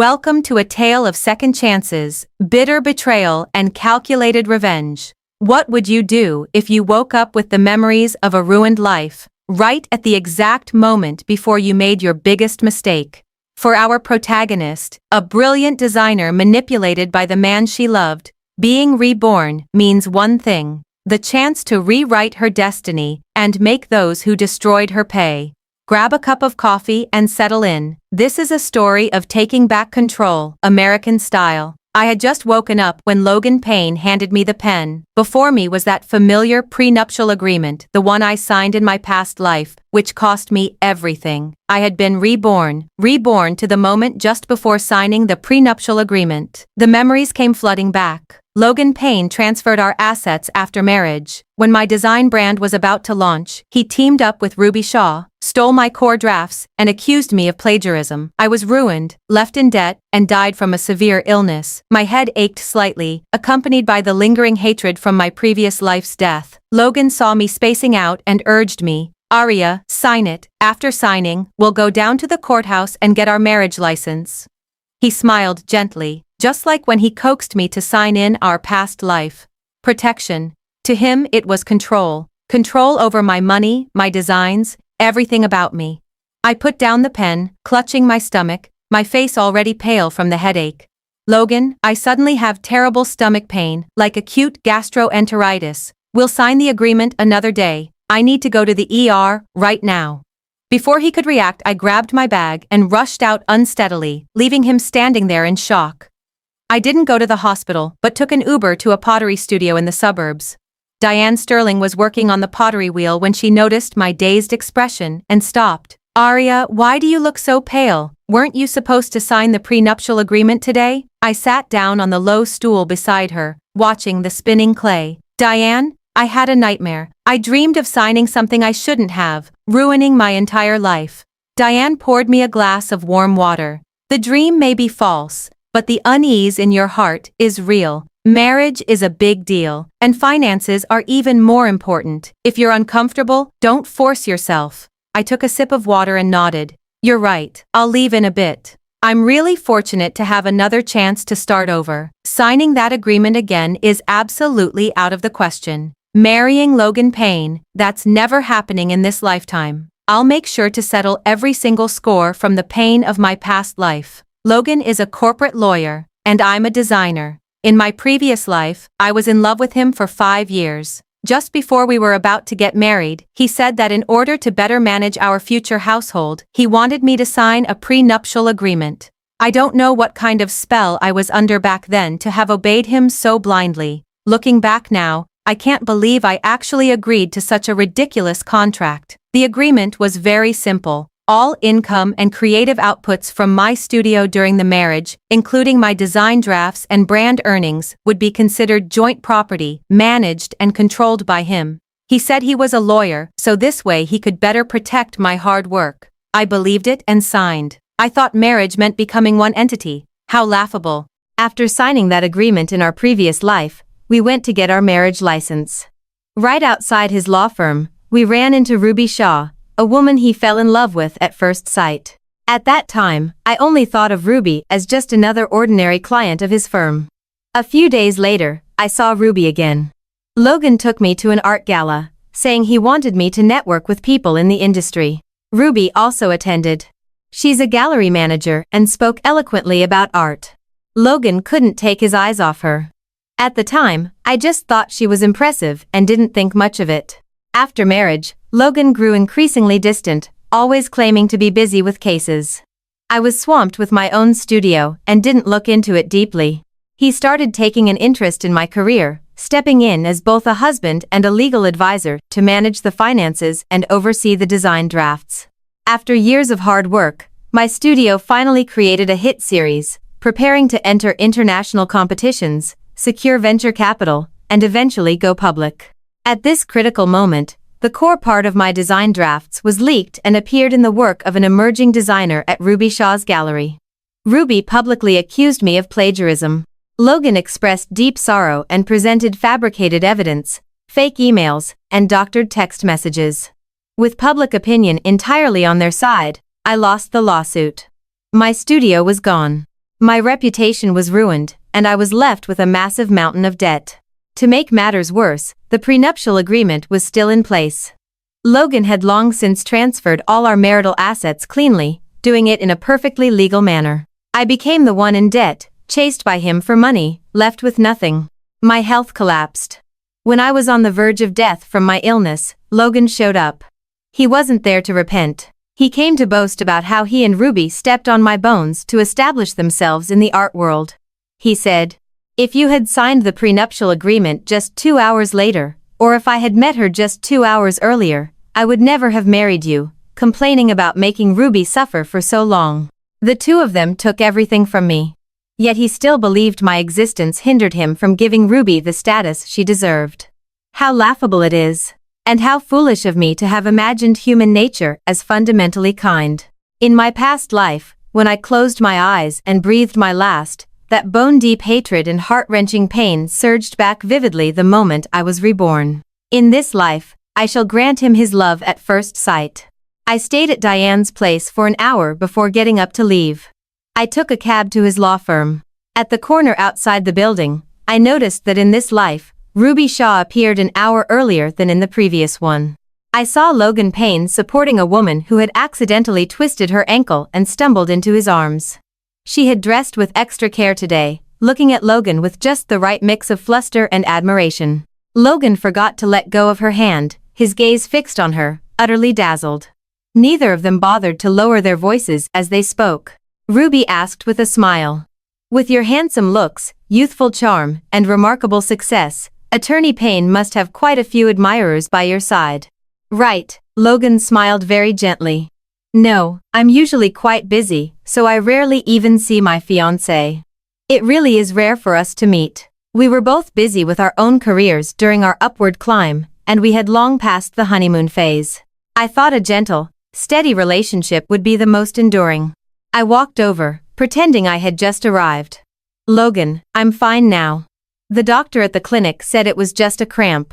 Welcome to a tale of second chances, bitter betrayal, and calculated revenge. What would you do if you woke up with the memories of a ruined life, right at the exact moment before you made your biggest mistake? For our protagonist, a brilliant designer manipulated by the man she loved, being reborn means one thing: the chance to rewrite her destiny and make those who destroyed her pay. Grab a cup of coffee and settle in. This is a story of taking back control, American style. I had just woken up when Logan Payne handed me the pen. Before me was that familiar prenuptial agreement, the one I signed in my past life, which cost me everything. I had been reborn to the moment just before signing the prenuptial agreement. The memories came flooding back. Logan Payne transferred our assets after marriage. When my design brand was about to launch, he teamed up with Ruby Shaw, stole my core drafts, and accused me of plagiarism. I was ruined, left in debt, and died from a severe illness. My head ached slightly, accompanied by the lingering hatred from my previous life's death. Logan saw me spacing out and urged me, "Aria, sign it. After signing, we'll go down to the courthouse and get our marriage license." He smiled gently, just like when he coaxed me to sign in our past life. Protection. To him it was control. Control over my money, my designs, everything about me. I put down the pen, clutching my stomach, my face already pale from the headache. "Logan, I suddenly have terrible stomach pain, like acute gastroenteritis. We'll sign the agreement another day. I need to go to the ER, right now." Before he could react, I grabbed my bag and rushed out unsteadily, leaving him standing there in shock. I didn't go to the hospital, but took an Uber to a pottery studio in the suburbs. Diane Sterling was working on the pottery wheel when she noticed my dazed expression and stopped. "Aria, why do you look so pale? Weren't you supposed to sign the prenuptial agreement today?" I sat down on the low stool beside her, watching the spinning clay. "Diane, I had a nightmare. I dreamed of signing something I shouldn't have, ruining my entire life." Diane poured me a glass of warm water. "The dream may be false, but the unease in your heart is real. Marriage is a big deal, and finances are even more important. If you're uncomfortable, don't force yourself." I took a sip of water and nodded. "You're right, I'll leave in a bit. I'm really fortunate to have another chance to start over. Signing that agreement again is absolutely out of the question. Marrying Logan Payne, that's never happening in this lifetime. I'll make sure to settle every single score from the pain of my past life. Logan is a corporate lawyer, and I'm a designer. In my previous life, I was in love with him for 5 years. Just before we were about to get married, he said that in order to better manage our future household, he wanted me to sign a prenuptial agreement. I don't know what kind of spell I was under back then to have obeyed him so blindly. Looking back now, I can't believe I actually agreed to such a ridiculous contract. The agreement was very simple. All income and creative outputs from my studio during the marriage, including my design drafts and brand earnings, would be considered joint property, managed and controlled by him. He said he was a lawyer, so this way he could better protect my hard work. I believed it and signed. I thought marriage meant becoming one entity. How laughable. After signing that agreement in our previous life, we went to get our marriage license. Right outside his law firm, we ran into Ruby Shaw, a woman he fell in love with at first sight. At that time, I only thought of Ruby as just another ordinary client of his firm. A few days later, I saw Ruby again. Logan took me to an art gala, saying he wanted me to network with people in the industry. Ruby also attended. She's a gallery manager and spoke eloquently about art. Logan couldn't take his eyes off her. At the time, I just thought she was impressive and didn't think much of it. After marriage, Logan grew increasingly distant, always claiming to be busy with cases. I was swamped with my own studio and didn't look into it deeply. He started taking an interest in my career, stepping in as both a husband and a legal advisor to manage the finances and oversee the design drafts. After years of hard work, my studio finally created a hit series, preparing to enter international competitions, secure venture capital, and eventually go public. At this critical moment, the core part of my design drafts was leaked and appeared in the work of an emerging designer at Ruby Shaw's gallery. Ruby publicly accused me of plagiarism. Logan expressed deep sorrow and presented fabricated evidence, fake emails, and doctored text messages. With public opinion entirely on their side, I lost the lawsuit. My studio was gone. My reputation was ruined, and I was left with a massive mountain of debt. To make matters worse, the prenuptial agreement was still in place. Logan had long since transferred all our marital assets cleanly, doing it in a perfectly legal manner. I became the one in debt, chased by him for money, left with nothing. My health collapsed. When I was on the verge of death from my illness, Logan showed up. He wasn't there to repent. He came to boast about how he and Ruby stepped on my bones to establish themselves in the art world. He said, "If you had signed the prenuptial agreement just 2 hours later, or if I had met her just 2 hours earlier, I would never have married you," complaining about making Ruby suffer for so long. The two of them took everything from me. Yet he still believed my existence hindered him from giving Ruby the status she deserved. How laughable it is. And how foolish of me to have imagined human nature as fundamentally kind. In my past life, when I closed my eyes and breathed my last, that bone-deep hatred and heart-wrenching pain surged back vividly the moment I was reborn. In this life, I shall grant him his love at first sight. I stayed at Diane's place for an hour before getting up to leave. I took a cab to his law firm. At the corner outside the building, I noticed that in this life, Ruby Shaw appeared an hour earlier than in the previous one. I saw Logan Payne supporting a woman who had accidentally twisted her ankle and stumbled into his arms. She had dressed with extra care today, looking at Logan with just the right mix of fluster and admiration. Logan forgot to let go of her hand, his gaze fixed on her, utterly dazzled. Neither of them bothered to lower their voices as they spoke. Ruby asked with a smile, "With your handsome looks, youthful charm, and remarkable success, Attorney Payne must have quite a few admirers by your side." "Right," Logan smiled very gently. "No, I'm usually quite busy, so I rarely even see my fiancé. It really is rare for us to meet. We were both busy with our own careers during our upward climb, and we had long passed the honeymoon phase. I thought a gentle, steady relationship would be the most enduring." I walked over, pretending I had just arrived. "Logan, I'm fine now. The doctor at the clinic said it was just a cramp."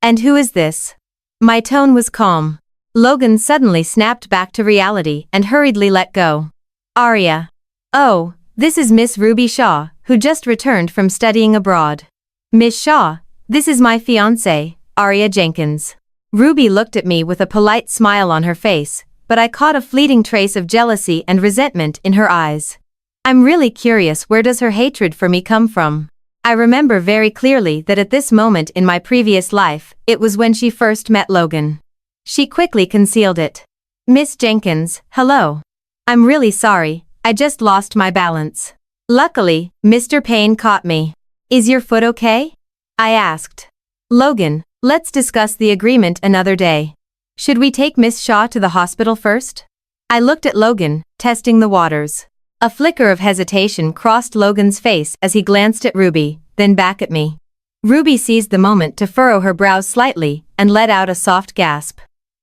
"And who is this?" My tone was calm. Logan suddenly snapped back to reality and hurriedly let go. "Arya. Oh, this is Miss Ruby Shaw, who just returned from studying abroad." "Miss Shaw, this is my fiancé, Arya Jenkins." Ruby looked at me with a polite smile on her face, but I caught a fleeting trace of jealousy and resentment in her eyes. I'm really curious, where does her hatred for me come from? I remember very clearly that at this moment in my previous life, it was when she first met Logan. She quickly concealed it. "Miss Jenkins, hello. I'm really sorry, I just lost my balance." Luckily, Mr. Payne caught me. "Is your foot okay?" I asked. "Logan, let's discuss the agreement another day. Should we take Miss Shaw to the hospital first?" I looked at Logan, testing the waters. A flicker of hesitation crossed Logan's face as he glanced at Ruby, then back at me. Ruby seized the moment to furrow her brows slightly and let out a soft gasp.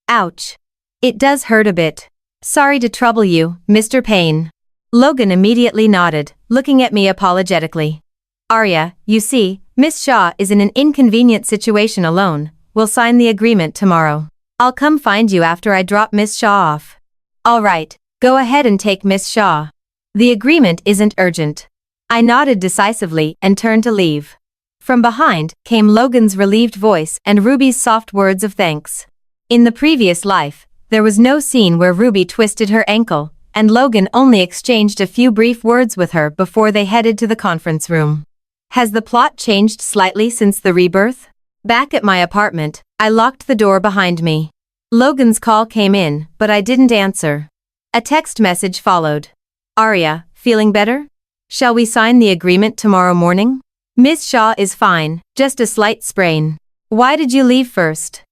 "Ouch. It does hurt a bit. Sorry to trouble you, Mr. Payne." Logan immediately nodded, looking at me apologetically. "Arya, you see, Miss Shaw is in an inconvenient situation alone. We'll sign the agreement tomorrow. I'll come find you after I drop Miss Shaw off." "All right, go ahead and take Miss Shaw. The agreement isn't urgent." I nodded decisively and turned to leave. From behind came Logan's relieved voice and Ruby's soft words of thanks. In the previous life, there was no scene where Ruby twisted her ankle, and Logan only exchanged a few brief words with her before they headed to the conference room. Has the plot changed slightly since the rebirth? Back at my apartment, I locked the door behind me. Logan's call came in, but I didn't answer. A text message followed. "Arya, feeling better? Shall we sign the agreement tomorrow morning? Miss Shaw is fine, just a slight sprain. Why did you leave first?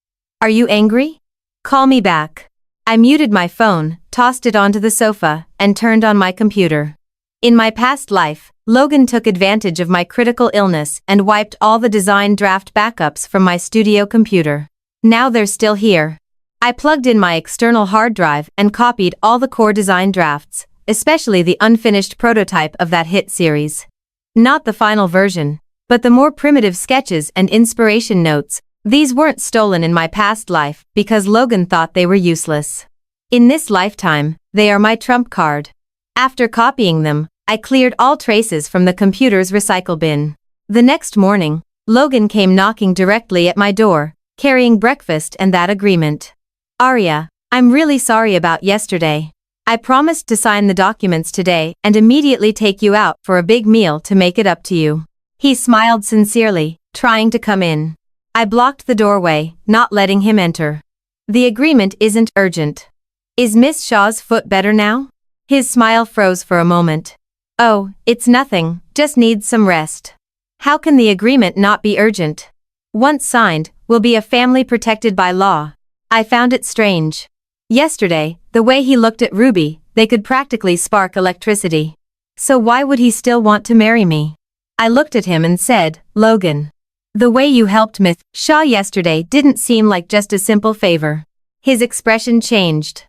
Are you angry? Call me back." I muted my phone, tossed it onto the sofa, and turned on my computer. In my past life, Logan took advantage of my critical illness and wiped all the design draft backups from my studio computer. Now they're still here. I plugged in my external hard drive and copied all the core design drafts, especially the unfinished prototype of that hit series. Not the final version, but the more primitive sketches and inspiration notes. These weren't stolen in my past life because Logan thought they were useless. In this lifetime, they are my trump card. After copying them, I cleared all traces from the computer's recycle bin. The next morning, Logan came knocking directly at my door, carrying breakfast and that agreement. Arya, I'm really sorry about yesterday. I promised to sign the documents today and immediately take you out for a big meal to make it up to you. He smiled sincerely, trying to come in. I blocked the doorway, not letting him enter. The agreement isn't urgent. Is Miss Shaw's foot better now? His smile froze for a moment. Oh, it's nothing, just needs some rest. How can the agreement not be urgent? Once signed, we'll be a family protected by law. I found it strange. Yesterday, the way he looked at Ruby, they could practically spark electricity. So why would he still want to marry me? I looked at him and said, Logan. The way you helped Miss Shaw yesterday didn't seem like just a simple favor. His expression changed.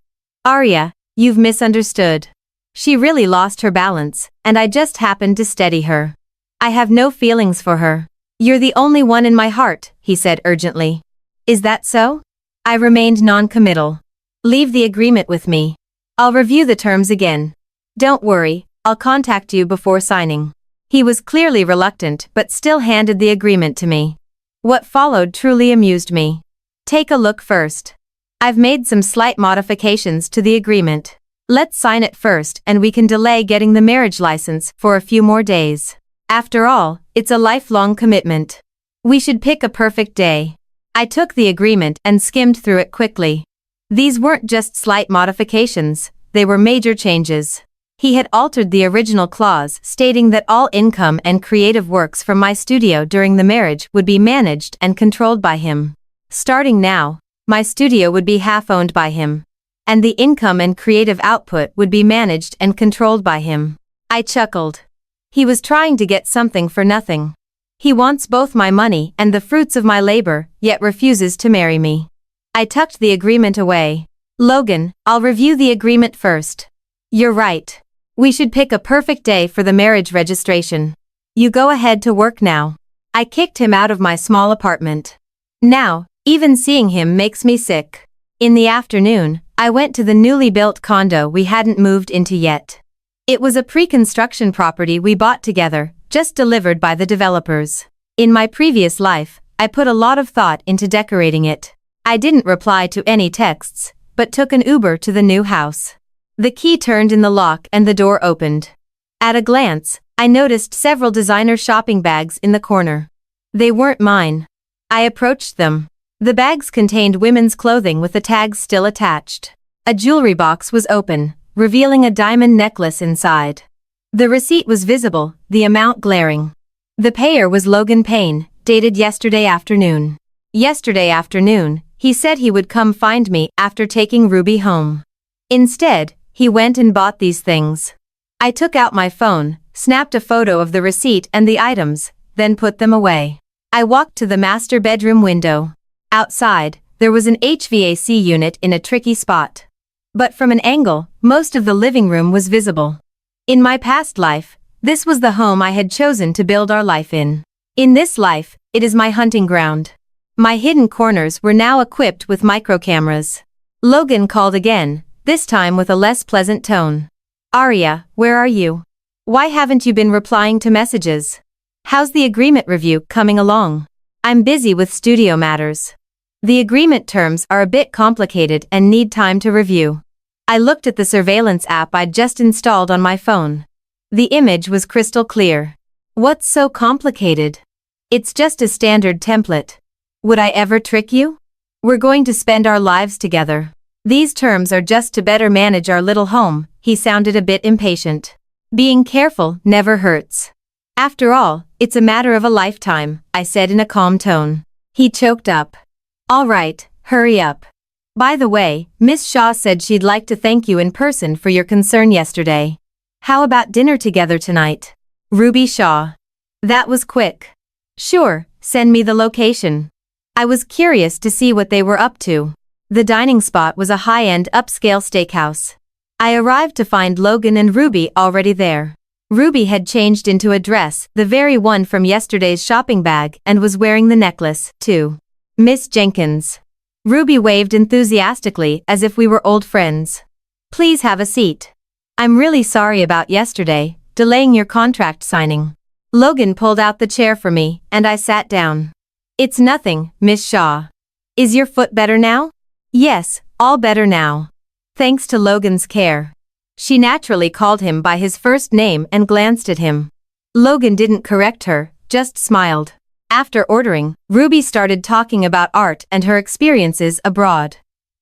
Arya, you've misunderstood. She really lost her balance, and I just happened to steady her. I have no feelings for her. You're the only one in my heart, he said urgently. Is that so? I remained non-committal. Leave the agreement with me. I'll review the terms again. Don't worry, I'll contact you before signing. He was clearly reluctant but still handed the agreement to me. What followed truly amused me. Take a look first. I've made some slight modifications to the agreement. Let's sign it first and we can delay getting the marriage license for a few more days. After all, it's a lifelong commitment. We should pick a perfect day. I took the agreement and skimmed through it quickly. These weren't just slight modifications, they were major changes. He had altered the original clause stating that all income and creative works from my studio during the marriage would be managed and controlled by him. Starting now, my studio would be half owned by him. And the income and creative output would be managed and controlled by him. I chuckled. He was trying to get something for nothing. He wants both my money and the fruits of my labor, yet refuses to marry me. I tucked the agreement away. Logan, I'll review the agreement first. You're right. We should pick a perfect day for the marriage registration. You go ahead to work now. I kicked him out of my small apartment. Now, even seeing him makes me sick. In the afternoon, I went to the newly built condo we hadn't moved into yet. It was a pre-construction property we bought together, just delivered by the developers. In my previous life, I put a lot of thought into decorating it. I didn't reply to any texts, but took an Uber to the new house. The key turned in the lock and the door opened. At a glance, I noticed several designer shopping bags in the corner. They weren't mine. I approached them. The bags contained women's clothing with the tags still attached. A jewelry box was open, revealing a diamond necklace inside. The receipt was visible, the amount glaring. The payer was Logan Payne, dated yesterday afternoon. Yesterday afternoon, he said he would come find me after taking Ruby home. Instead, he went and bought these things. I took out my phone, snapped a photo of the receipt and the items, then put them away. I walked to the master bedroom window. Outside, there was an HVAC unit in a tricky spot. But from an angle, most of the living room was visible. In my past life, this was the home I had chosen to build our life in. In this life, it is my hunting ground. My hidden corners were now equipped with micro cameras. Logan called again, this time with a less pleasant tone. Arya, where are you? Why haven't you been replying to messages? How's the agreement review coming along? I'm busy with studio matters. The agreement terms are a bit complicated and need time to review. I looked at the surveillance app I'd just installed on my phone. The image was crystal clear. What's so complicated? It's just a standard template. Would I ever trick you? We're going to spend our lives together. These terms are just to better manage our little home. He sounded a bit impatient. Being careful never hurts. After all, it's a matter of a lifetime, I said in a calm tone. He choked up. All right, hurry up. By the way, Miss Shaw said she'd like to thank you in person for your concern yesterday. How about dinner together tonight? Ruby Shaw. That was quick. Sure, send me the location. I was curious to see what they were up to. The dining spot was a high-end upscale steakhouse. I arrived to find Logan and Ruby already there. Ruby had changed into a dress, the very one from yesterday's shopping bag, and was wearing the necklace, too. Miss Jenkins. Ruby waved enthusiastically as if we were old friends. Please have a seat. I'm really sorry about yesterday, delaying your contract signing. Logan pulled out the chair for me, and I sat down. It's nothing, Miss Shaw. Is your foot better now? Yes, all better now. Thanks to Logan's care. She naturally called him by his first name and glanced at him. Logan didn't correct her, just smiled. After ordering, Ruby started talking about art and her experiences abroad.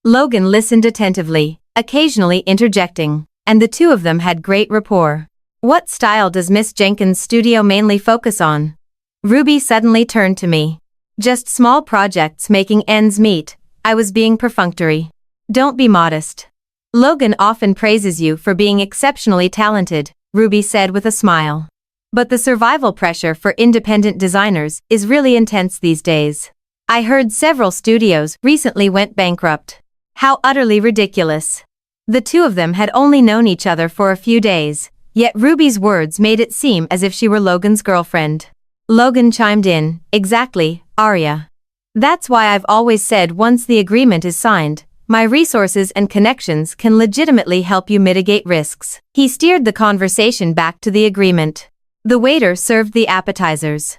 Logan listened attentively, occasionally interjecting, and the two of them had great rapport. What style does Miss Jenkins' studio mainly focus on? Ruby suddenly turned to me. Just small projects making ends meet. I was being perfunctory. Don't be modest. Logan often praises you for being exceptionally talented, Ruby said with a smile. But the survival pressure for independent designers is really intense these days. I heard several studios recently went bankrupt. How utterly ridiculous. The two of them had only known each other for a few days, yet Ruby's words made it seem as if she were Logan's girlfriend. Logan chimed in, exactly, Arya. That's why I've always said once the agreement is signed, my resources and connections can legitimately help you mitigate risks. He steered the conversation back to the agreement. The waiter served the appetizers.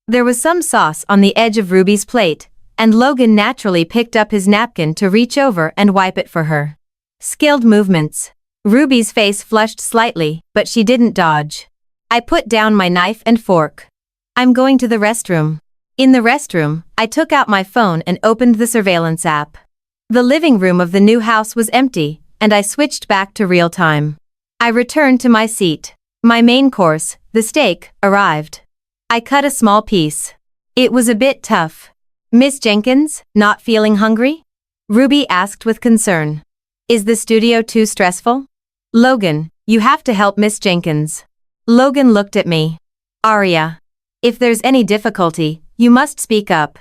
There was some sauce on the edge of Ruby's plate, and Logan naturally picked up his napkin to reach over and wipe it for her. Skilled movements. Ruby's face flushed slightly, but she didn't dodge. I put down my knife and fork. I'm going to the restroom. In the restroom, I took out my phone and opened the surveillance app. The living room of the new house was empty, and I switched back to real time. I returned to my seat. My main course, the steak, arrived. I cut a small piece. It was a bit tough. Miss Jenkins, not feeling hungry? Ruby asked with concern. Is the studio too stressful? Logan, you have to help Miss Jenkins. Logan looked at me. Arya. If there's any difficulty, you must speak up.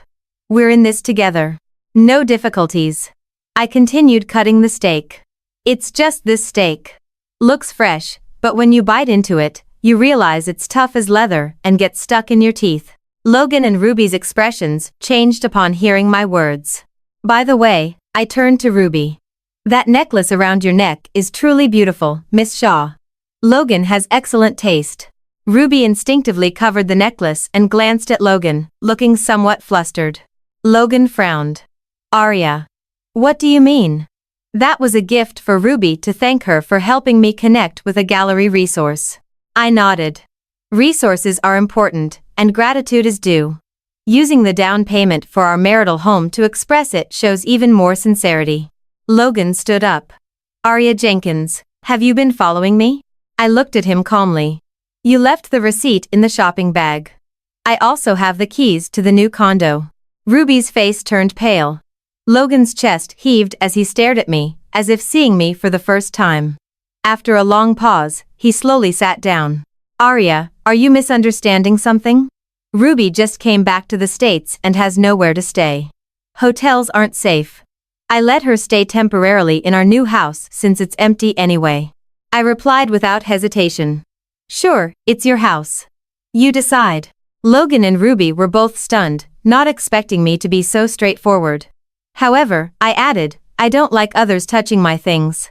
We're in this together. No difficulties. I continued cutting the steak. It's just this steak. Looks fresh, but when you bite into it, you realize it's tough as leather and gets stuck in your teeth. Logan and Ruby's expressions changed upon hearing my words. By the way, I turned to Ruby. That necklace around your neck is truly beautiful, Miss Shaw. Logan has excellent taste. Ruby instinctively covered the necklace and glanced at Logan, looking somewhat flustered. Logan frowned. Arya. What do you mean? That was a gift for Ruby to thank her for helping me connect with a gallery resource. I nodded. Resources are important, and gratitude is due. Using the down payment for our marital home to express it shows even more sincerity. Logan stood up. Arya Jenkins, have you been following me? I looked at him calmly. You left the receipt in the shopping bag. I also have the keys to the new condo. Ruby's face turned pale. Logan's chest heaved as he stared at me, as if seeing me for the first time. After a long pause, he slowly sat down. Arya, are you misunderstanding something? Ruby just came back to the States and has nowhere to stay. Hotels aren't safe. I let her stay temporarily in our new house since it's empty anyway. I replied without hesitation. Sure, it's your house. You decide. Logan and Ruby were both stunned, not expecting me to be so straightforward. However, I added, I don't like others touching my things.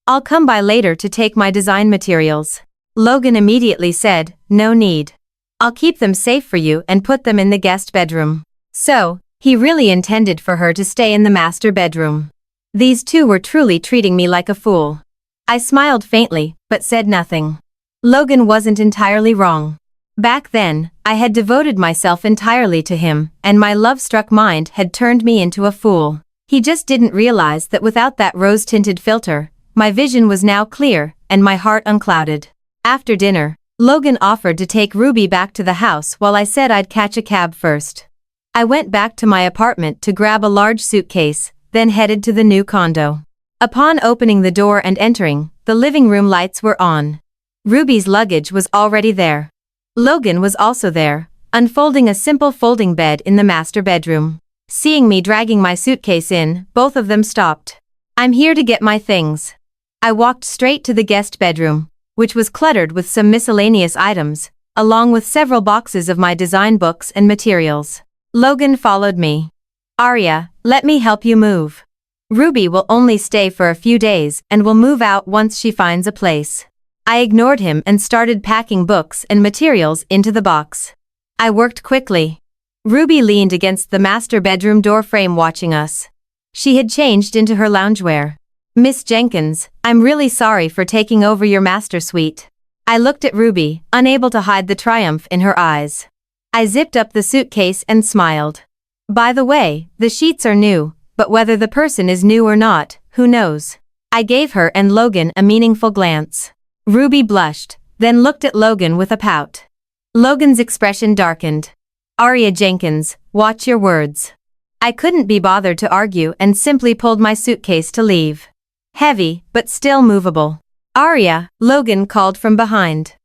I'll come by later to take my design materials. Logan immediately said, no need. I'll keep them safe for you and put them in the guest bedroom. So, he really intended for her to stay in the master bedroom. These two were truly treating me like a fool. I smiled faintly, but said nothing. Logan wasn't entirely wrong. Back then, I had devoted myself entirely to him, and my love-struck mind had turned me into a fool. He just didn't realize that without that rose-tinted filter, my vision was now clear, and my heart unclouded. After dinner, Logan offered to take Ruby back to the house while I said I'd catch a cab first. I went back to my apartment to grab a large suitcase, then headed to the new condo. Upon opening the door and entering, the living room lights were on. Ruby's luggage was already there. Logan was also there, unfolding a simple folding bed in the master bedroom. Seeing me dragging my suitcase in, both of them stopped. I'm here to get my things. I walked straight to the guest bedroom, which was cluttered with some miscellaneous items, along with several boxes of my design books and materials. Logan followed me. Arya, let me help you move. Ruby will only stay for a few days and will move out once she finds a place. I ignored him and started packing books and materials into the box. I worked quickly. Ruby leaned against the master bedroom door frame watching us. She had changed into her loungewear. Miss Jenkins, I'm really sorry for taking over your master suite. I looked at Ruby, unable to hide the triumph in her eyes. I zipped up the suitcase and smiled. By the way, the sheets are new, but whether the person is new or not, who knows? I gave her and Logan a meaningful glance. Ruby blushed, then looked at Logan with a pout. Logan's expression darkened. Aria Jenkins, watch your words. I couldn't be bothered to argue and simply pulled my suitcase to leave. Heavy, but still movable. Aria, Logan called from behind.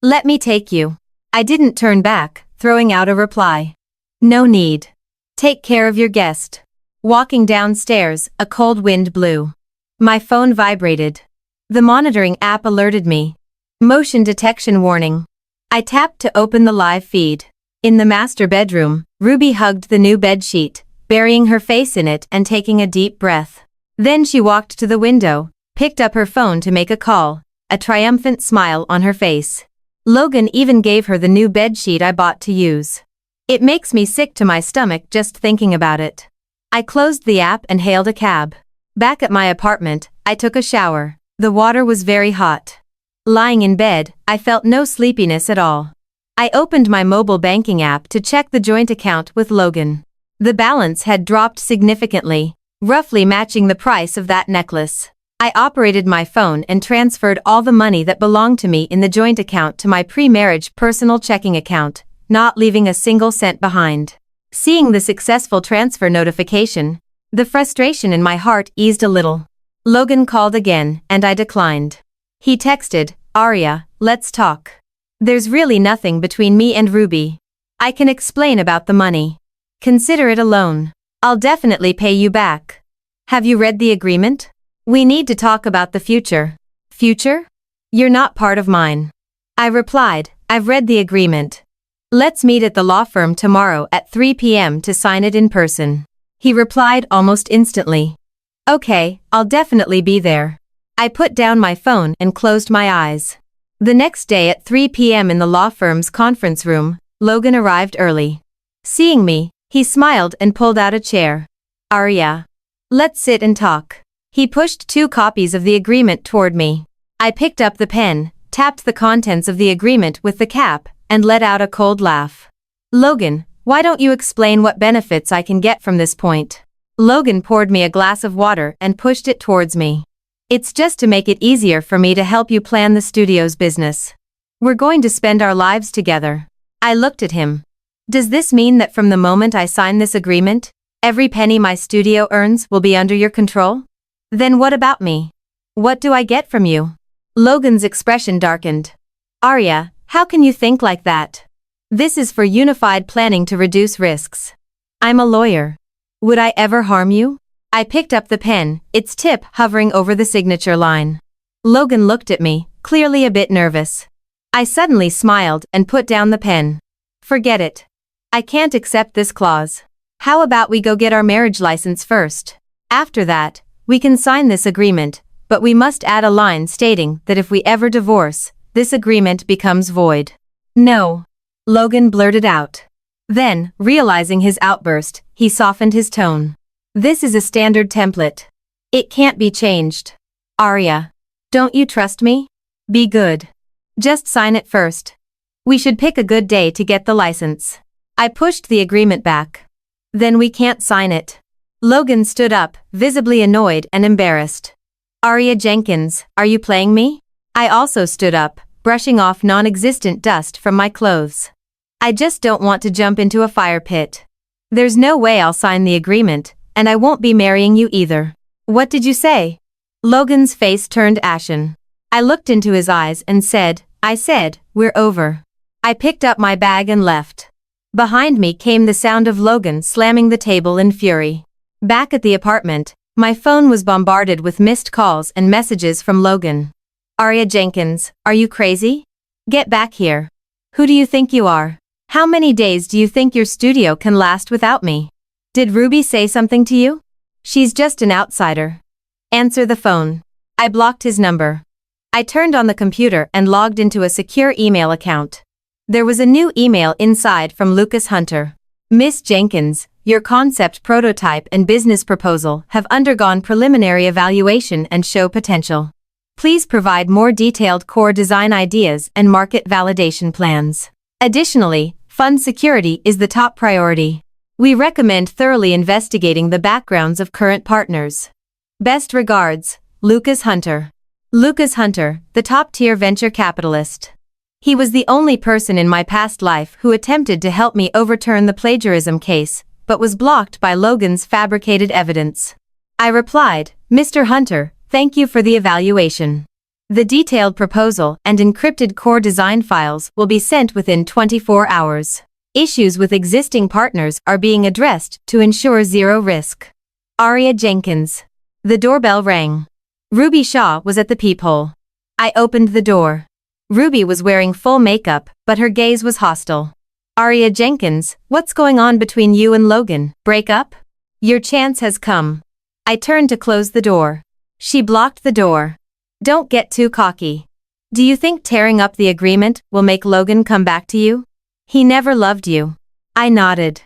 Let me take you. I didn't turn back, throwing out a reply. No need. Take care of your guest. Walking downstairs, a cold wind blew. My phone vibrated. The monitoring app alerted me. Motion detection warning. I tapped to open the live feed. In the master bedroom, Ruby hugged the new bedsheet, burying her face in it and taking a deep breath. Then she walked to the window, picked up her phone to make a call, a triumphant smile on her face. Logan even gave her the new bedsheet I bought to use. It makes me sick to my stomach just thinking about it. I closed the app and hailed a cab. Back at my apartment, I took a shower. The water was very hot. Lying in bed, I felt no sleepiness at all. I opened my mobile banking app to check the joint account with Logan. The balance had dropped significantly, roughly matching the price of that necklace. I operated my phone and transferred all the money that belonged to me in the joint account to my pre-marriage personal checking account, not leaving a single cent behind. Seeing the successful transfer notification, the frustration in my heart eased a little. Logan called again, and I declined. He texted, Aria, let's talk. There's really nothing between me and Ruby. I can explain about the money. Consider it a loan. I'll definitely pay you back. Have you read the agreement? We need to talk about the future. Future? You're not part of mine. I replied, I've read the agreement. Let's meet at the law firm tomorrow at 3 p.m. to sign it in person. He replied almost instantly. Okay, I'll definitely be there. I put down my phone and closed my eyes. The next day at 3 p.m. in the law firm's conference room, Logan arrived early. Seeing me, he smiled and pulled out a chair. Aria. Let's sit and talk. He pushed 2 copies of the agreement toward me. I picked up the pen, tapped the contents of the agreement with the cap, and let out a cold laugh. Logan, why don't you explain what benefits I can get from this point? Logan poured me a glass of water and pushed it towards me. It's just to make it easier for me to help you plan the studio's business. We're going to spend our lives together. I looked at him. Does this mean that from the moment I sign this agreement, every penny my studio earns will be under your control? Then what about me? What do I get from you? Logan's expression darkened. Aria, how can you think like that? This is for unified planning to reduce risks. I'm a lawyer. Would I ever harm you? I picked up the pen, its tip hovering over the signature line. Logan looked at me, clearly a bit nervous. I suddenly smiled and put down the pen. Forget it. I can't accept this clause. How about we go get our marriage license first? After that, we can sign this agreement, but we must add a line stating that if we ever divorce, this agreement becomes void. No. Logan blurted out. Then, realizing his outburst, he softened his tone. This is a standard template. It can't be changed. Aria. Don't you trust me? Be good. Just sign it first. We should pick a good day to get the license. I pushed the agreement back. Then we can't sign it. Logan stood up, visibly annoyed and embarrassed. Aria Jenkins, are you playing me? I also stood up, brushing off non-existent dust from my clothes. I just don't want to jump into a fire pit. There's no way I'll sign the agreement, and I won't be marrying you either. What did you say? Logan's face turned ashen. I looked into his eyes and said, we're over. I picked up my bag and left. Behind me came the sound of Logan slamming the table in fury. Back at the apartment, my phone was bombarded with missed calls and messages from Logan. Aria Jenkins, are you crazy? Get back here. Who do you think you are? How many days do you think your studio can last without me? Did Ruby say something to you? She's just an outsider. Answer the phone. I blocked his number. I turned on the computer and logged into a secure email account. There was a new email inside from Lucas Hunter. Miss Jenkins, your concept prototype and business proposal have undergone preliminary evaluation and show potential. Please provide more detailed core design ideas and market validation plans. Additionally, fund security is the top priority. We recommend thoroughly investigating the backgrounds of current partners. Best regards, Lucas Hunter. Lucas Hunter, the top-tier venture capitalist. He was the only person in my past life who attempted to help me overturn the plagiarism case, but was blocked by Logan's fabricated evidence. I replied, Mr. Hunter, thank you for the evaluation. The detailed proposal and encrypted core design files will be sent within 24 hours. Issues with existing partners are being addressed to ensure zero risk. Aria Jenkins. The doorbell rang. Ruby Shaw was at the peephole. I opened the door. Ruby was wearing full makeup, but her gaze was hostile. Aria Jenkins, what's going on between you and Logan? Break up? Your chance has come. I turned to close the door. She blocked the door. Don't get too cocky. Do you think tearing up the agreement will make Logan come back to you? He never loved you. I nodded.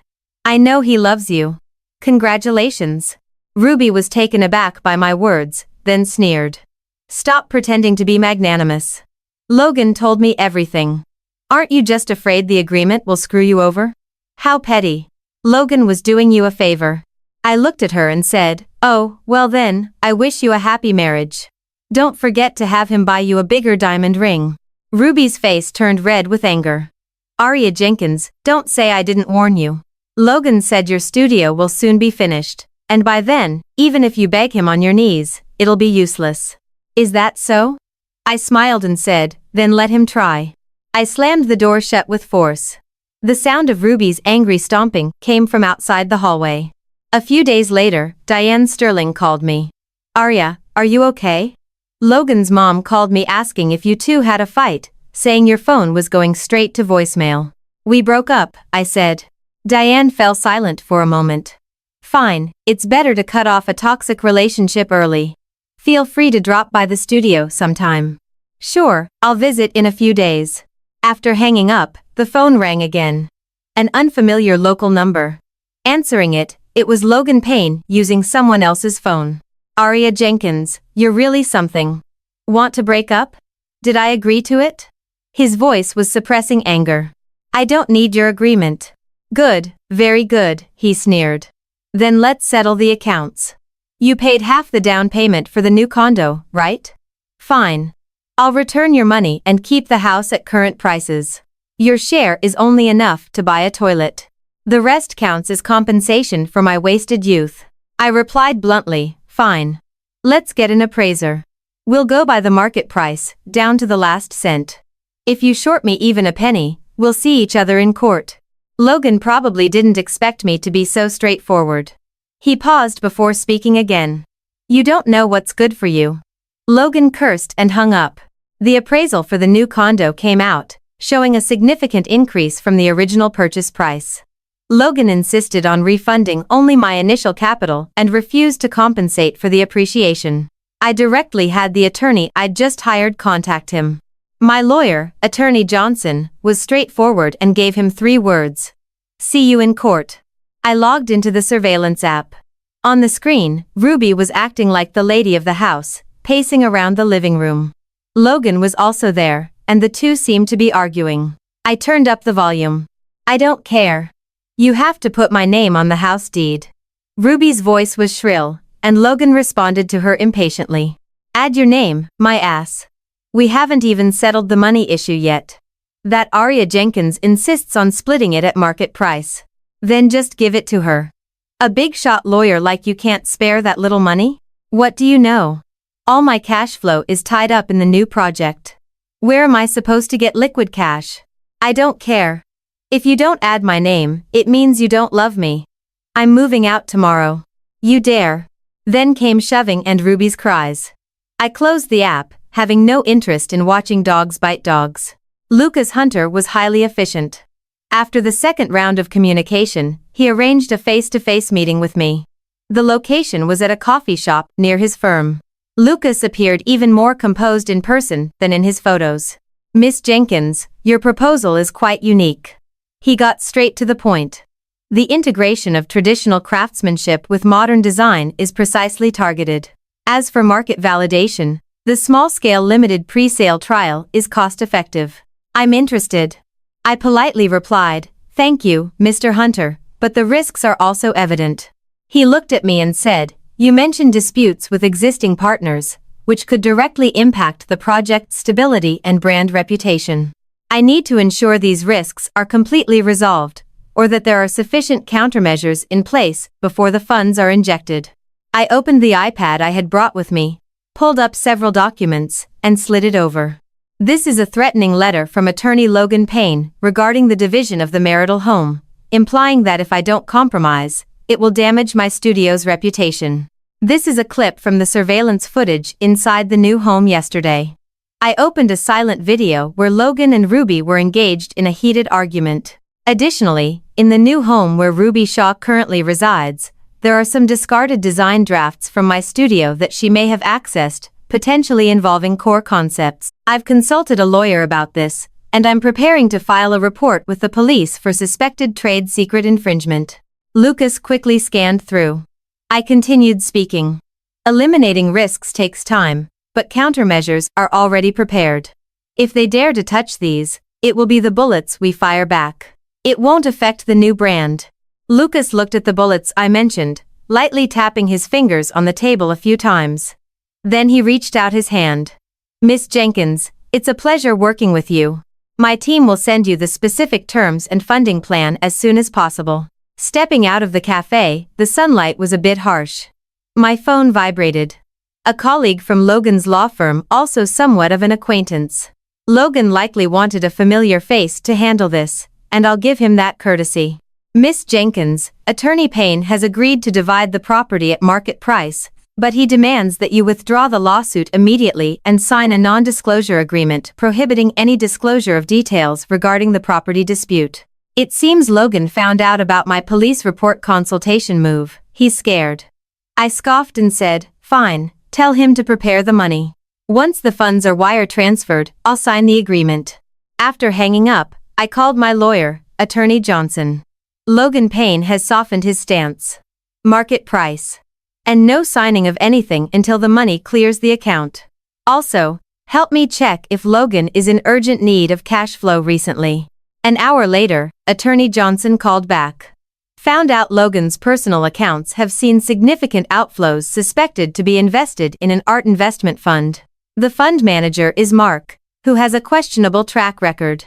I know he loves you. Congratulations. Ruby was taken aback by my words, then sneered. Stop pretending to be magnanimous. Logan told me everything. Aren't you just afraid the agreement will screw you over? How petty. Logan was doing you a favor. I looked at her and said, oh, well then, I wish you a happy marriage. Don't forget to have him buy you a bigger diamond ring. Ruby's face turned red with anger. Aria Jenkins, don't say I didn't warn you. Logan said your studio will soon be finished, and by then, even if you beg him on your knees, it'll be useless. Is that so? I smiled and said, then let him try. I slammed the door shut with force. The sound of Ruby's angry stomping came from outside the hallway. A few days later, Diane Sterling called me. Aria, are you okay? Logan's mom called me asking if you two had a fight, saying your phone was going straight to voicemail. We broke up, I said. Diane fell silent for a moment. Fine, it's better to cut off a toxic relationship early. Feel free to drop by the studio sometime. Sure, I'll visit in a few days. After hanging up, the phone rang again. An unfamiliar local number. Answering it, it was Logan Payne using someone else's phone. Aria Jenkins, you're really something. Want to break up? Did I agree to it? His voice was suppressing anger. I don't need your agreement. Good, very good, he sneered. Then let's settle the accounts. You paid half the down payment for the new condo, right? Fine. I'll return your money and keep the house at current prices. Your share is only enough to buy a toilet. The rest counts as compensation for my wasted youth. I replied bluntly, fine. Let's get an appraiser. We'll go by the market price, down to the last cent. If you short me even a penny, we'll see each other in court. Logan probably didn't expect me to be so straightforward. He paused before speaking again. You don't know what's good for you. Logan cursed and hung up. The appraisal for the new condo came out, showing a significant increase from the original purchase price. Logan insisted on refunding only my initial capital and refused to compensate for the appreciation. I directly had the attorney I'd just hired contact him. My lawyer, Attorney Johnson, was straightforward and gave him 3 words. See you in court. I logged into the surveillance app. On the screen, Ruby was acting like the lady of the house, pacing around the living room. Logan was also there, and the two seemed to be arguing. I turned up the volume. I don't care. You have to put my name on the house deed. Ruby's voice was shrill, and Logan responded to her impatiently. Add your name, my ass. We haven't even settled the money issue yet. That Aria Jenkins insists on splitting it at market price. Then just give it to her. A big shot lawyer like you can't spare that little money? What do you know? All my cash flow is tied up in the new project. Where am I supposed to get liquid cash? I don't care. If you don't add my name, it means you don't love me. I'm moving out tomorrow. You dare. Then came shoving and Ruby's cries. I closed the app, having no interest in watching dogs bite dogs. Lucas Hunter was highly efficient. After the second round of communication, he arranged a face-to-face meeting with me. The location was at a coffee shop near his firm. Lucas appeared even more composed in person than in his photos. Miss Jenkins, your proposal is quite unique. He got straight to the point. The integration of traditional craftsmanship with modern design is precisely targeted. As for market validation, the small-scale limited pre-sale trial is cost-effective. I'm interested. I politely replied, thank you, Mr. Hunter, but the risks are also evident. He looked at me and said, you mentioned disputes with existing partners, which could directly impact the project's stability and brand reputation. I need to ensure these risks are completely resolved, or that there are sufficient countermeasures in place before the funds are injected. I opened the iPad I had brought with me, pulled up several documents, and slid it over. This is a threatening letter from attorney Logan Payne regarding the division of the marital home, implying that if I don't compromise, it will damage my studio's reputation. This is a clip from the surveillance footage inside the new home yesterday. I opened a silent video where Logan and Ruby were engaged in a heated argument. Additionally, in the new home where Ruby Shaw currently resides, there are some discarded design drafts from my studio that she may have accessed, potentially involving core concepts. I've consulted a lawyer about this, and I'm preparing to file a report with the police for suspected trade secret infringement. Lucas quickly scanned through. I continued speaking. Eliminating risks takes time, but countermeasures are already prepared. If they dare to touch these, it will be the bullets we fire back. It won't affect the new brand. Lucas looked at the bullets I mentioned, lightly tapping his fingers on the table a few times. Then he reached out his hand. Miss Jenkins, it's a pleasure working with you. My team will send you the specific terms and funding plan as soon as possible. Stepping out of the cafe, the sunlight was a bit harsh. My phone vibrated. A colleague from Logan's law firm, also somewhat of an acquaintance. Logan likely wanted a familiar face to handle this, and I'll give him that courtesy. Miss Jenkins, Attorney Payne has agreed to divide the property at market price, but he demands that you withdraw the lawsuit immediately and sign a non-disclosure agreement prohibiting any disclosure of details regarding the property dispute. It seems Logan found out about my police report consultation move. He's scared. I scoffed and said, fine, tell him to prepare the money. Once the funds are wire transferred, I'll sign the agreement. After hanging up, I called my lawyer, Attorney Johnson. Logan Payne has softened his stance. Market price. And no signing of anything until the money clears the account. Also, help me check if Logan is in urgent need of cash flow recently. An hour later, Attorney Johnson called back. Found out Logan's personal accounts have seen significant outflows suspected to be invested in an art investment fund. The fund manager is Mark, who has a questionable track record.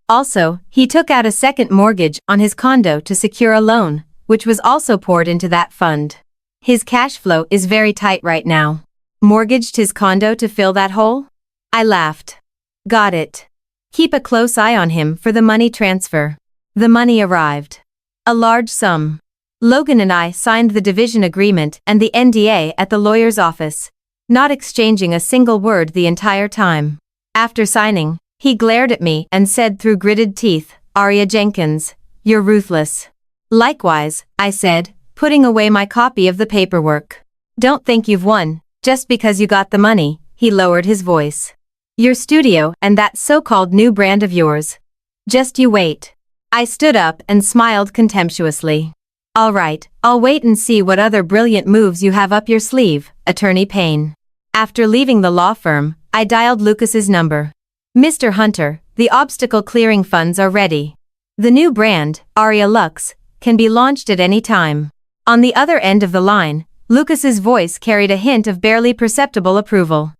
Also, he took out a second mortgage on his condo to secure a loan, which was also poured into that fund. His cash flow is very tight right now. Mortgaged his condo to fill that hole? I laughed. Got it. Keep a close eye on him for the money transfer. The money arrived. A large sum. Logan and I signed the division agreement and the NDA at the lawyer's office, not exchanging a single word the entire time. After signing, he glared at me and said through gritted teeth, Aria Jenkins, you're ruthless. Likewise, I said, putting away my copy of the paperwork. Don't think you've won, just because you got the money, he lowered his voice. Your studio and that so-called new brand of yours. Just you wait. I stood up and smiled contemptuously. All right, I'll wait and see what other brilliant moves you have up your sleeve, Attorney Payne. After leaving the law firm, I dialed Lucas's number. Mr. Hunter, the obstacle clearing funds are ready. The new brand, Aria Lux, can be launched at any time. On the other end of the line, Lucas's voice carried a hint of barely perceptible approval.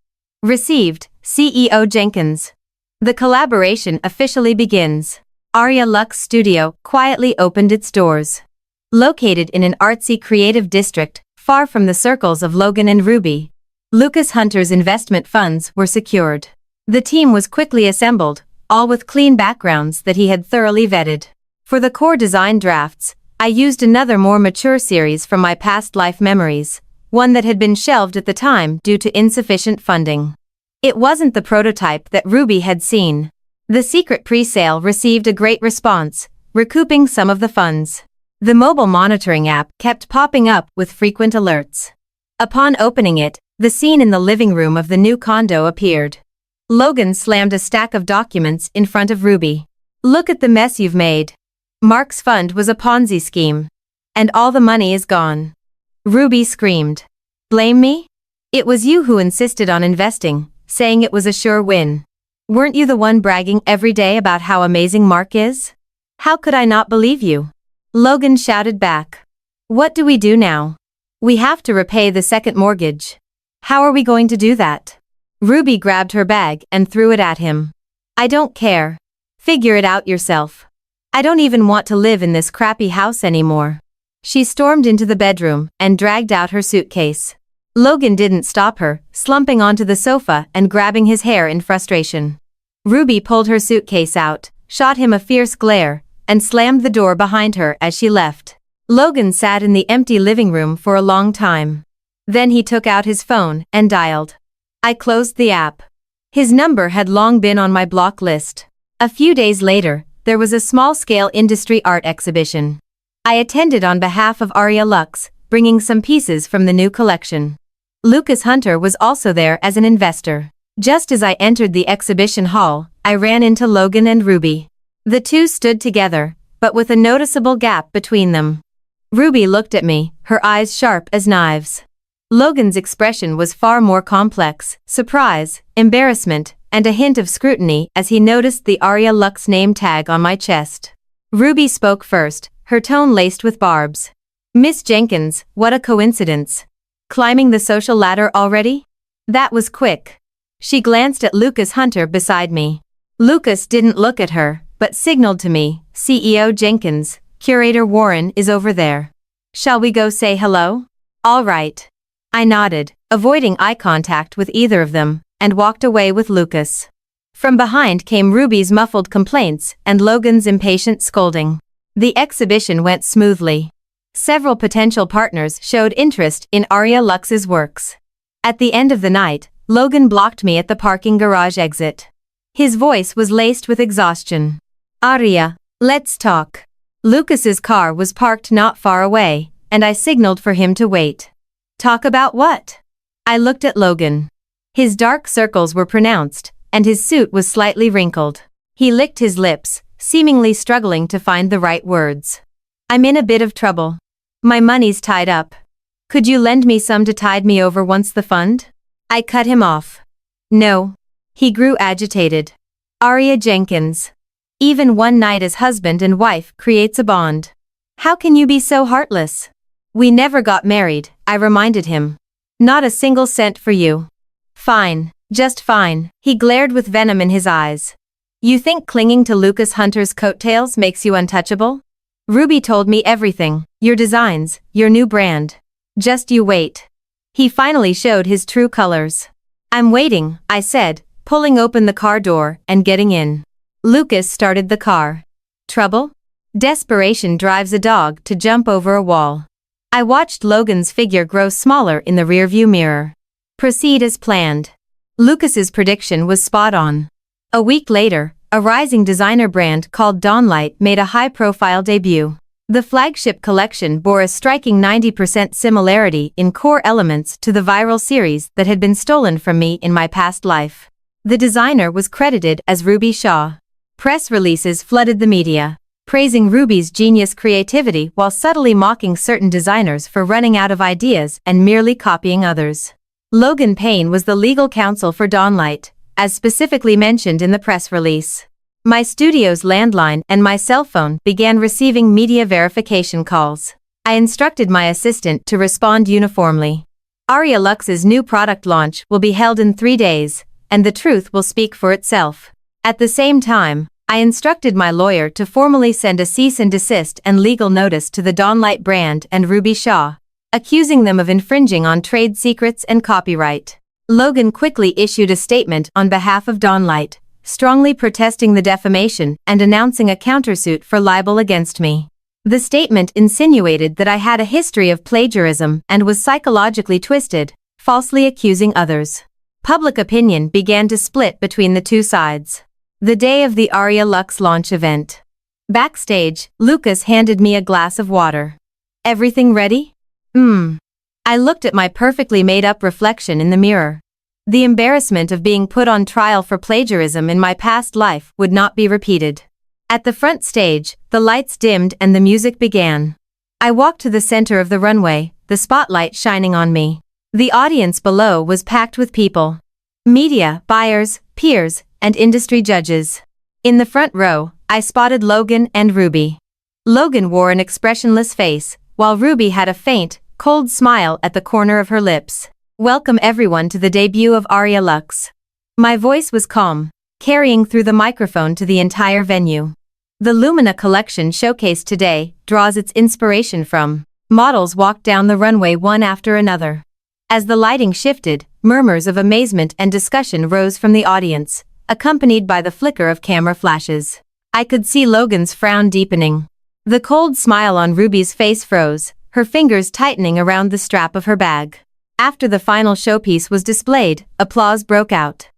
Received, CEO Jenkins. The collaboration officially begins. Aria Lux Studio quietly opened its doors. Located in an artsy creative district, far from the circles of Logan and Ruby, Lucas Hunter's investment funds were secured. The team was quickly assembled, all with clean backgrounds that he had thoroughly vetted. For the core design drafts, I used another more mature series from my past life memories, one that had been shelved at the time due to insufficient funding. It wasn't the prototype that Ruby had seen. The secret pre-sale received a great response, recouping some of the funds. The mobile monitoring app kept popping up with frequent alerts. Upon opening it, The scene in the living room of the new condo appeared. Logan slammed a stack of documents in front of Ruby. "Look at the mess you've made. Mark's fund was a Ponzi scheme. And all the money is gone." Ruby screamed. "Blame me? It was you who insisted on investing, saying it was a sure win. Weren't you the one bragging every day about how amazing Mark is? How could I not believe you?" Logan shouted back. "What do we do now? We have to repay the second mortgage. How are we going to do that?" Ruby grabbed her bag and threw it at him. "I don't care. Figure it out yourself. I don't even want to live in this crappy house anymore." She stormed into the bedroom and dragged out her suitcase. Logan didn't stop her, slumping onto the sofa and grabbing his hair in frustration. Ruby pulled her suitcase out, shot him a fierce glare, and slammed the door behind her as she left. Logan sat in the empty living room for a long time. Then he took out his phone and dialed. I closed the app. His number had long been on my block list. A few days later, there was a small-scale industry art exhibition. I attended on behalf of Aria Lux, bringing some pieces from the new collection. Lucas Hunter was also there as an investor. Just as I entered the exhibition hall, I ran into Logan and Ruby. The two stood together, but with a noticeable gap between them. Ruby looked at me, her eyes sharp as knives. Logan's expression was far more complex: surprise, embarrassment, and a hint of scrutiny as he noticed the Aria Lux name tag on my chest. Ruby spoke first, her tone laced with barbs. "Miss Jenkins, what a coincidence. Climbing the social ladder already? That was quick." She glanced at Lucas Hunter beside me. Lucas didn't look at her, but signaled to me, "CEO Jenkins, Curator Warren is over there. Shall we go say hello?" "All right." I nodded, avoiding eye contact with either of them, and walked away with Lucas. From behind came Ruby's muffled complaints and Logan's impatient scolding. The exhibition went smoothly. Several potential partners showed interest in Aria Lux's works. At the end of the night, Logan blocked me at the parking garage exit. His voice was laced with exhaustion. "Aria, let's talk." Lucas's car was parked not far away, and I signaled for him to wait. "Talk about what?" I looked at Logan. His dark circles were pronounced, and his suit was slightly wrinkled. He licked his lips, seemingly struggling to find the right words. "I'm in a bit of trouble. My money's tied up. Could you lend me some to tide me over once the fund?" I cut him off. "No." He grew agitated. "Aria Jenkins. Even one night as husband and wife creates a bond. How can you be so heartless? We never got married," I reminded him. "Not a single cent for you." "Fine, just fine." He glared with venom in his eyes. "You think clinging to Lucas Hunter's coattails makes you untouchable? Ruby told me everything, your designs, your new brand. Just you wait." He finally showed his true colors. "I'm waiting," I said, pulling open the car door and getting in. Lucas started the car. Trouble? Desperation drives a dog to jump over a wall. I watched Logan's figure grow smaller in the rearview mirror. Proceed as planned. Lucas's prediction was spot on. A week later, a rising designer brand called Dawnlight made a high-profile debut. The flagship collection bore a striking 90% similarity in core elements to the viral series that had been stolen from me in my past life. The designer was credited as Ruby Shaw. Press releases flooded the media, praising Ruby's genius creativity while subtly mocking certain designers for running out of ideas and merely copying others. Logan Payne was the legal counsel for Dawnlight, as specifically mentioned in the press release. My studio's landline and my cell phone began receiving media verification calls. I instructed my assistant to respond uniformly. Aria Lux's new product launch will be held in 3 days, and the truth will speak for itself. At the same time, I instructed my lawyer to formally send a cease and desist and legal notice to the Dawnlight brand and Ruby Shaw, accusing them of infringing on trade secrets and copyright. Logan quickly issued a statement on behalf of Dawnlight, strongly protesting the defamation and announcing a countersuit for libel against me. The statement insinuated that I had a history of plagiarism and was psychologically twisted, falsely accusing others. Public opinion began to split between the two sides. The day of the Aria Lux launch event. Backstage, Lucas handed me a glass of water. "Everything ready?" I looked at my perfectly made-up reflection in the mirror. The embarrassment of being put on trial for plagiarism in my past life would not be repeated. At the front stage, the lights dimmed and the music began. I walked to the center of the runway, the spotlight shining on me. The audience below was packed with people. Media, buyers, peers, and industry judges. In the front row, I spotted Logan and Ruby. Logan wore an expressionless face, while Ruby had a faint, cold smile at the corner of her lips. Welcome everyone to the debut of Aria Lux. My voice was calm, carrying through the microphone to the entire venue. The Lumina collection showcased today draws its inspiration from models walked down the runway one after another. As the lighting shifted, murmurs of amazement and discussion rose from the audience, accompanied by the flicker of camera flashes. I could see Logan's frown deepening. The cold smile on Ruby's face froze, her fingers tightening around the strap of her bag. After the final showpiece was displayed, applause broke out.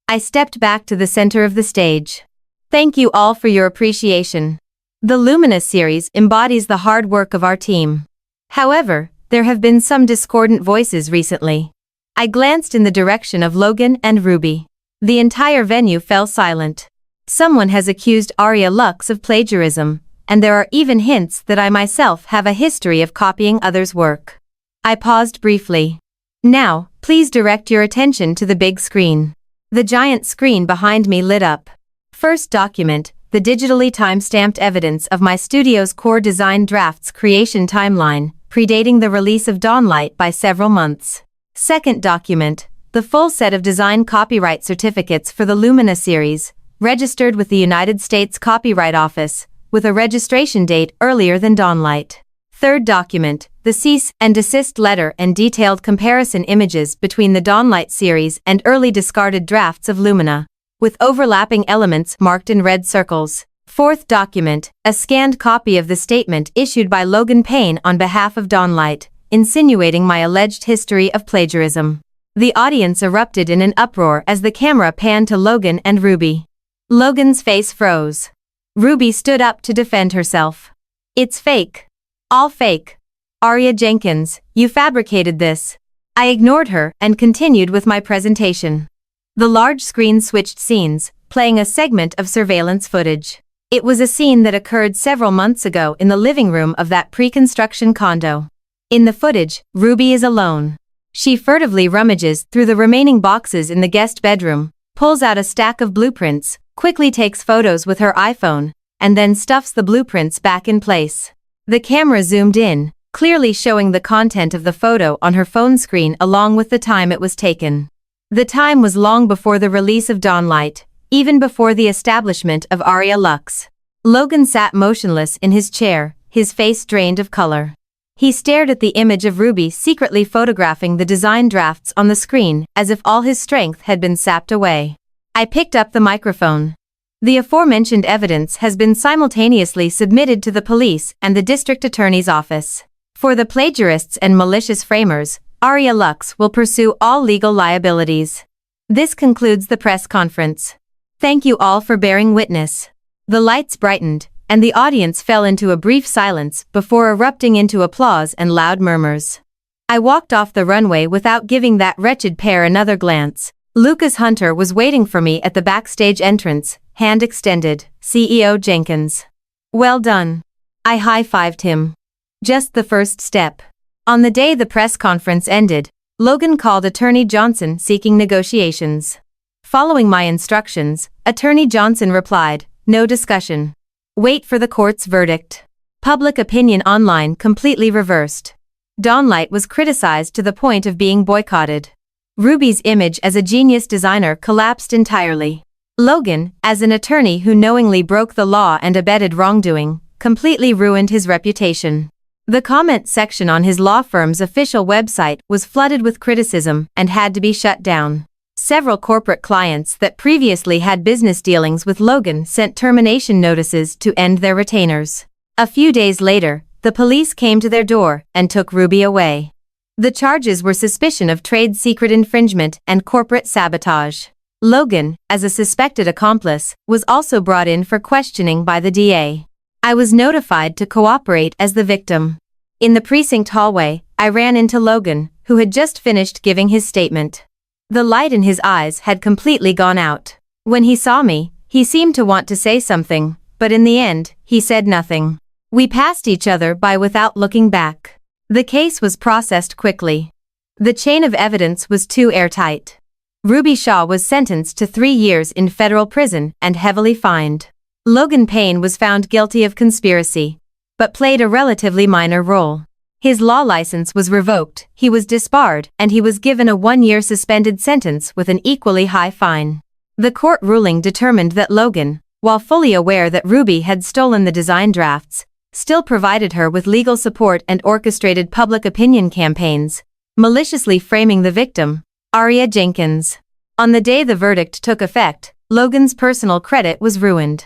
I stepped back to the center of the stage. Thank you all for your appreciation. The Lumina series embodies the hard work of our team. However, there have been some discordant voices recently. I glanced in the direction of Logan and Ruby. The entire venue fell silent. Someone has accused Aria Lux of plagiarism, and there are even hints that I myself have a history of copying others' work. I paused briefly. Now, please direct your attention to the big screen. The giant screen behind me lit up. First document, the digitally time-stamped evidence of my studio's core design draft's creation timeline, predating the release of Dawnlight by several months. Second document, the full set of design copyright certificates for the Lumina series, registered with the United States Copyright Office, with a registration date earlier than Dawnlight. Third document, the cease and desist letter and detailed comparison images between the Dawnlight series and early discarded drafts of Lumina, with overlapping elements marked in red circles. Fourth document, a scanned copy of the statement issued by Logan Payne on behalf of Dawnlight, insinuating my alleged history of plagiarism. The audience erupted in an uproar as the camera panned to Logan and Ruby. Logan's face froze. Ruby stood up to defend herself. It's fake. All fake. Aria Jenkins, you fabricated this. I ignored her and continued with my presentation. The large screen switched scenes, playing a segment of surveillance footage. It was a scene that occurred several months ago in the living room of that pre-construction condo. In the footage, Ruby is alone. She furtively rummages through the remaining boxes in the guest bedroom, pulls out a stack of blueprints, quickly takes photos with her iPhone, and then stuffs the blueprints back in place. The camera zoomed in, clearly showing the content of the photo on her phone screen along with the time it was taken. The time was long before the release of Dawnlight, even before the establishment of Aria Lux. Logan sat motionless in his chair, his face drained of color. He stared at the image of Ruby secretly photographing the design drafts on the screen as if all his strength had been sapped away. I picked up the microphone. The aforementioned evidence has been simultaneously submitted to the police and the district attorney's office. For the plagiarists and malicious framers, Aria Lux will pursue all legal liabilities. This concludes the press conference. Thank you all for bearing witness. The lights brightened, and the audience fell into a brief silence before erupting into applause and loud murmurs. I walked off the runway without giving that wretched pair another glance. Lucas Hunter was waiting for me at the backstage entrance, hand extended. CEO Jenkins. Well done. I high-fived him. Just the first step. On the day the press conference ended, Logan called Attorney Johnson seeking negotiations. Following my instructions, Attorney Johnson replied, "No discussion. Wait for the court's verdict." Public opinion online completely reversed. Dawnlight was criticized to the point of being boycotted. Ruby's image as a genius designer collapsed entirely. Logan, as an attorney who knowingly broke the law and abetted wrongdoing, completely ruined his reputation. The comment section on his law firm's official website was flooded with criticism and had to be shut down. Several corporate clients that previously had business dealings with Logan sent termination notices to end their retainers. A few days later, the police came to their door and took Ruby away. The charges were suspicion of trade secret infringement and corporate sabotage. Logan, as a suspected accomplice, was also brought in for questioning by the DA. I was notified to cooperate as the victim. In the precinct hallway, I ran into Logan, who had just finished giving his statement. The light in his eyes had completely gone out. When he saw me, he seemed to want to say something, but in the end, he said nothing. We passed each other by without looking back. The case was processed quickly. The chain of evidence was too airtight. Ruby Shaw was sentenced to 3 years in federal prison and heavily fined. Logan Payne was found guilty of conspiracy, but played a relatively minor role. His law license was revoked, he was disbarred, and he was given a 1-year suspended sentence with an equally high fine. The court ruling determined that Logan, while fully aware that Ruby had stolen the design drafts, still provided her with legal support and orchestrated public opinion campaigns, maliciously framing the victim, Aria Jenkins. On the day the verdict took effect, Logan's personal credit was ruined.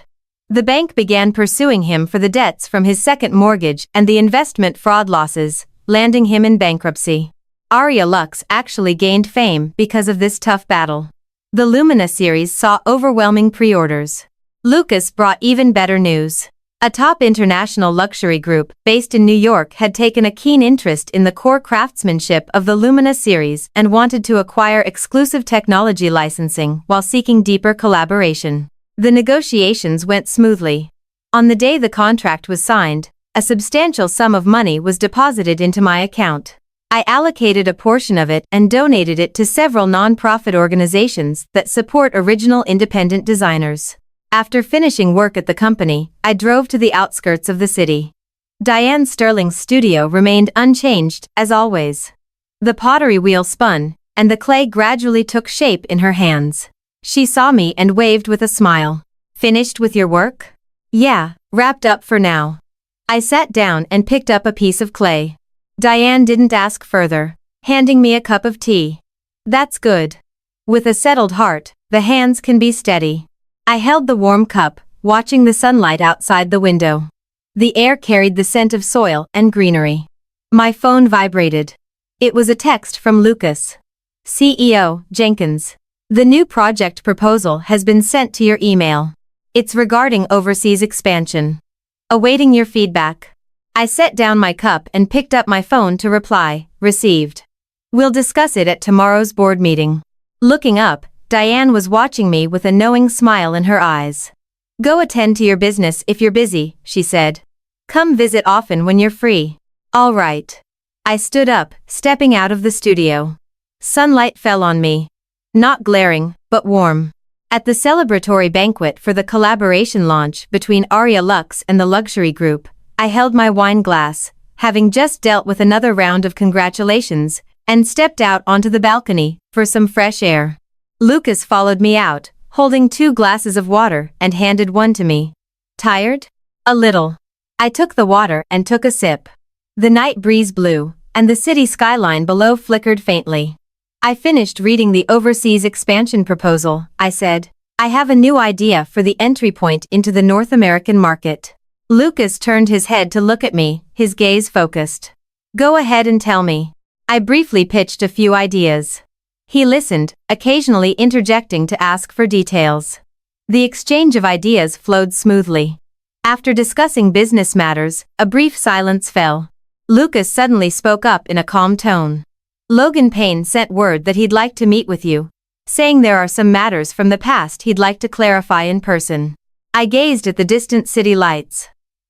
The bank began pursuing him for the debts from his second mortgage and the investment fraud losses, landing him in bankruptcy. Aria Lux actually gained fame because of this tough battle. The Lumina series saw overwhelming pre-orders. Lucas brought even better news. A top international luxury group based in New York had taken a keen interest in the core craftsmanship of the Lumina series and wanted to acquire exclusive technology licensing while seeking deeper collaboration. The negotiations went smoothly. On the day the contract was signed, a substantial sum of money was deposited into my account. I allocated a portion of it and donated it to several non-profit organizations that support original independent designers. After finishing work at the company, I drove to the outskirts of the city. Diane Sterling's studio remained unchanged, as always. The pottery wheel spun, and the clay gradually took shape in her hands. She saw me and waved with a smile. "Finished with your work?" "Yeah, wrapped up for now." I sat down and picked up a piece of clay. Diane didn't ask further, handing me a cup of tea. "That's good." With a settled heart, the hands can be steady. I held the warm cup, watching the sunlight outside the window. The air carried the scent of soil and greenery. My phone vibrated. It was a text from Lucas. "CEO, Jenkins. The new project proposal has been sent to your email. It's regarding overseas expansion. Awaiting your feedback." I set down my cup and picked up my phone to reply, "Received. We'll discuss it at tomorrow's board meeting." Looking up, Diane was watching me with a knowing smile in her eyes. "Go attend to your business if you're busy," she said. "Come visit often when you're free." "All right." I stood up, stepping out of the studio. Sunlight fell on me. Not glaring, but warm. At the celebratory banquet for the collaboration launch between Aria Lux and the luxury group, I held my wine glass, having just dealt with another round of congratulations, and stepped out onto the balcony for some fresh air. Lucas followed me out, holding 2 glasses of water and handed one to me. "Tired?" "A little." I took the water and took a sip. The night breeze blew, and the city skyline below flickered faintly. "I finished reading the overseas expansion proposal," I said. "I have a new idea for the entry point into the North American market." Lucas turned his head to look at me, his gaze focused. "Go ahead and tell me." I briefly pitched a few ideas. He listened, occasionally interjecting to ask for details. The exchange of ideas flowed smoothly. After discussing business matters, a brief silence fell. Lucas suddenly spoke up in a calm tone. "Logan Payne sent word that he'd like to meet with you, saying there are some matters from the past he'd like to clarify in person." I gazed at the distant city lights.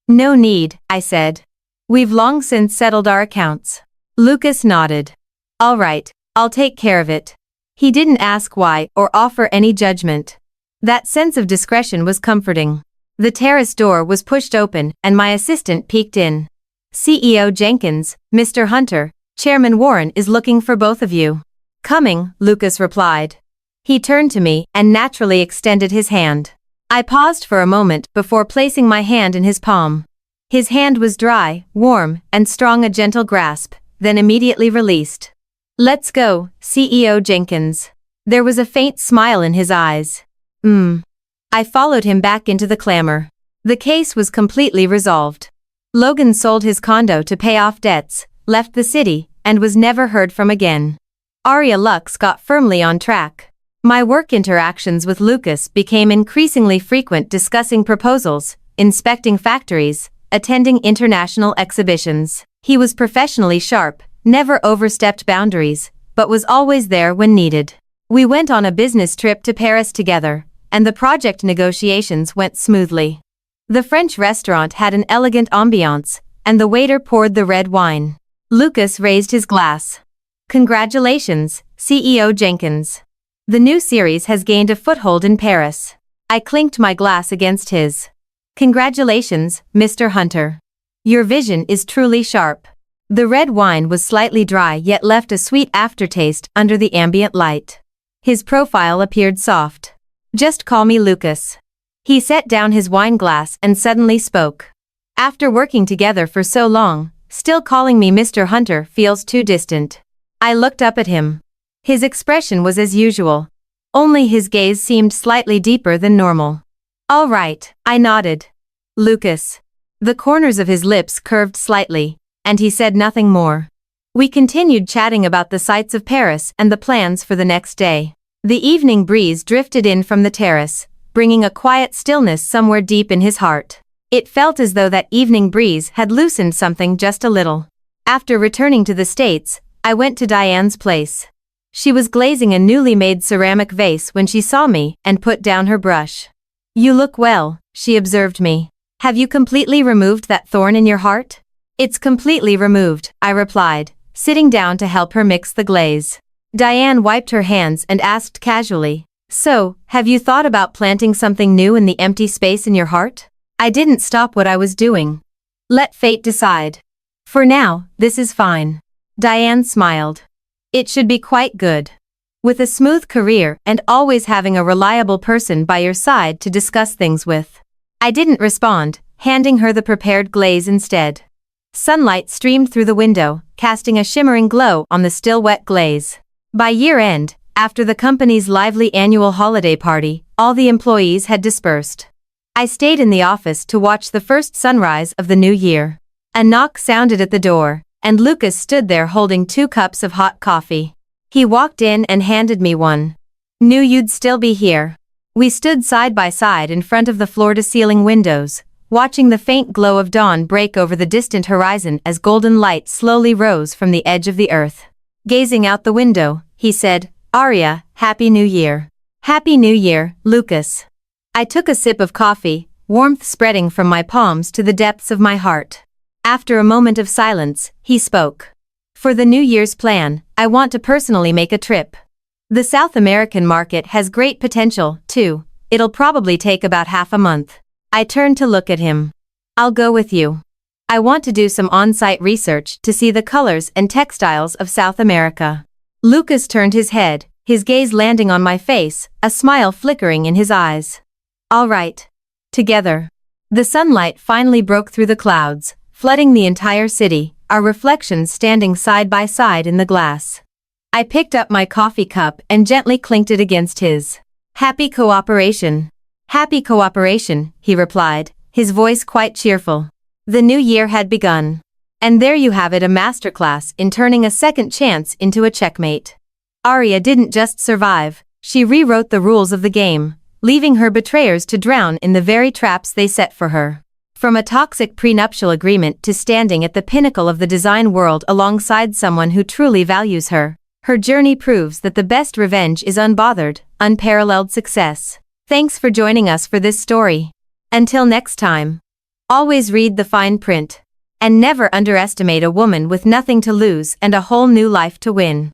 "No need," I said. "We've long since settled our accounts." Lucas nodded. "All right, I'll take care of it." He didn't ask why or offer any judgment. That sense of discretion was comforting. The terrace door was pushed open and my assistant peeked in. "CEO Jenkins, Mr. Hunter, Chairman Warren is looking for both of you." "Coming," Lucas replied. He turned to me and naturally extended his hand. I paused for a moment before placing my hand in his palm. His hand was dry, warm, and strong, a gentle grasp, then immediately released. "Let's go, CEO Jenkins." There was a faint smile in his eyes. I followed him back into the clamor. The case was completely resolved. Logan sold his condo to pay off debts, left the city, and was never heard from again. Aria Lux got firmly on track. My work interactions with Lucas became increasingly frequent, discussing proposals, inspecting factories, attending international exhibitions. He was professionally sharp, never overstepped boundaries, but was always there when needed. We went on a business trip to Paris together, and the project negotiations went smoothly. The French restaurant had an elegant ambiance, and the waiter poured the red wine. Lucas raised his glass. Congratulations, CEO Jenkins. The new series has gained a foothold in Paris. I clinked my glass against his. Congratulations, Mr. Hunter. Your vision is truly sharp. The red wine was slightly dry yet left a sweet aftertaste under the ambient light. His profile appeared soft. Just call me Lucas. He set down his wine glass and suddenly spoke. After working together for so long, still calling me Mr. Hunter feels too distant. I looked up at him. His expression was as usual. Only his gaze seemed slightly deeper than normal. All right, I nodded. Lucas. The corners of his lips curved slightly, and he said nothing more. We continued chatting about the sights of Paris and the plans for the next day. The evening breeze drifted in from the terrace, bringing a quiet stillness somewhere deep in his heart. It felt as though that evening breeze had loosened something just a little. After returning to the States, I went to Diane's place. She was glazing a newly made ceramic vase when she saw me and put down her brush. You look well, she observed me. Have you completely removed that thorn in your heart? It's completely removed, I replied, sitting down to help her mix the glaze. Diane wiped her hands and asked casually, So, have you thought about planting something new in the empty space in your heart? I didn't stop what I was doing. Let fate decide. For now, this is fine. Diane smiled. It should be quite good. With a smooth career and always having a reliable person by your side to discuss things with. I didn't respond, handing her the prepared glaze instead. Sunlight streamed through the window, casting a shimmering glow on the still wet glaze. By year-end, after the company's lively annual holiday party, all the employees had dispersed. I stayed in the office to watch the first sunrise of the new year. A knock sounded at the door, and Lucas stood there holding 2 cups of hot coffee. He walked in and handed me one. Knew you'd still be here. We stood side by side in front of the floor-to-ceiling windows, watching the faint glow of dawn break over the distant horizon as golden light slowly rose from the edge of the earth. Gazing out the window, he said, Aria, Happy New Year. Happy New Year, Lucas. I took a sip of coffee, warmth spreading from my palms to the depths of my heart. After a moment of silence, he spoke. For the New Year's plan, I want to personally make a trip. The South American market has great potential, too. It'll probably take about half a month. I turned to look at him. I'll go with you. I want to do some on-site research to see the colors and textiles of South America. Lucas turned his head, his gaze landing on my face, a smile flickering in his eyes. All right. Together. The sunlight finally broke through the clouds, flooding the entire city, our reflections standing side by side in the glass. I picked up my coffee cup and gently clinked it against his. Happy cooperation. Happy cooperation, he replied, his voice quite cheerful. The new year had begun. And there you have it, a masterclass in turning a second chance into a checkmate. Aria didn't just survive, she rewrote the rules of the game, leaving her betrayers to drown in the very traps they set for her. From a toxic prenuptial agreement to standing at the pinnacle of the design world alongside someone who truly values her, her journey proves that the best revenge is unbothered, unparalleled success. Thanks for joining us for this story. Until next time. Always read the fine print. And never underestimate a woman with nothing to lose and a whole new life to win.